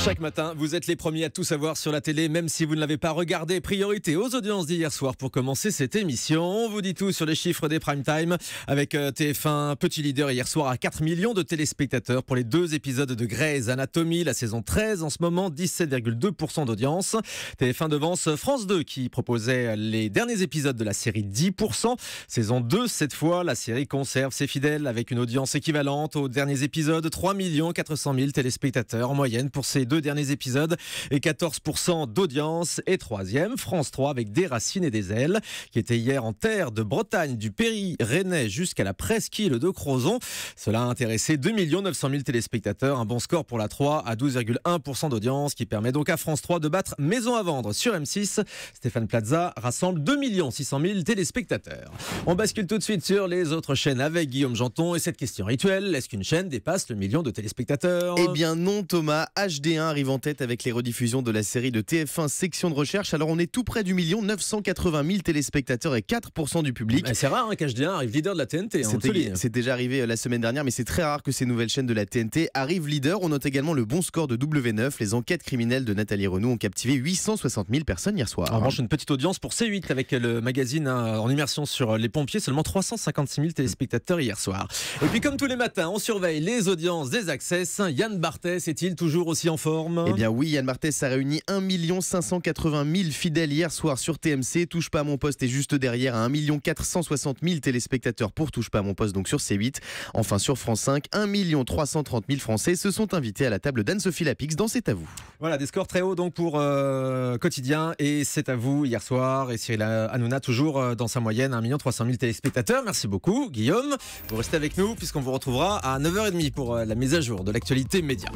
Chaque matin, vous êtes les premiers à tout savoir sur la télé, même si vous ne l'avez pas regardé. Priorité aux audiences d'hier soir pour commencer cette émission. On vous dit tout sur les chiffres des prime time avec TF1, petit leader hier soir à 4 millions de téléspectateurs pour les 2 épisodes de Grey's Anatomy, la saison 13 en ce moment, 17,2% d'audience. TF1 devance France 2 qui proposait les derniers épisodes de la série 10%. Saison 2, cette fois, la série conserve ses fidèles avec une audience équivalente aux derniers épisodes, 3 400 000 téléspectateurs en moyenne pour ces 2 derniers épisodes et 14% d'audience. Et troisième, France 3 avec Des Racines et des Ailes qui était hier en terre de Bretagne, du Péry rennais jusqu'à la presqu'île de Crozon. Cela a intéressé 2 900 000 téléspectateurs, un bon score pour la 3 à 12,1% d'audience qui permet donc à France 3 de battre Maison à vendre sur M6. Stéphane Plaza rassemble 2 600 000 téléspectateurs. On bascule tout de suite sur les autres chaînes avec Guillaume Janton et cette question rituelle, est-ce qu'une chaîne dépasse le million de téléspectateurs ? Eh bien non Thomas, HD1 arrive en tête avec les rediffusions de la série de TF1 Section de recherche. Alors on est tout près du million, 980 000 téléspectateurs et 4% du public. C'est rare qu'HD1 arrive leader de la TNT. C'est déjà arrivé la semaine dernière, mais c'est très rare que ces nouvelles chaînes de la TNT arrivent leader. On note également le bon score de W9. Les enquêtes criminelles de Nathalie Renaud ont captivé 860 000 personnes hier soir. En revanche, une petite audience pour C8 avec le magazine en immersion sur les pompiers. Seulement 356 000 téléspectateurs hier soir. Et puis comme tous les matins, on surveille les audiences des Access. Yann Barthès est-il toujours aussi en forme ? Eh bien oui, Yann Barthès a réuni 1 580 000 fidèles hier soir sur TMC. Touche pas à mon poste est juste derrière à 1 460 000 téléspectateurs pour Touche pas à mon poste, donc sur C8. Enfin sur France 5, 1 330 000 Français se sont invités à la table d'Anne-Sophie Lapix dans C'est à vous. Voilà, des scores très hauts donc pour Quotidien et C'est à vous hier soir. Et Cyril Hanouna toujours dans sa moyenne, 1 300 000 téléspectateurs. Merci beaucoup Guillaume. Vous restez avec nous puisqu'on vous retrouvera à 9h30 pour la mise à jour de l'actualité média.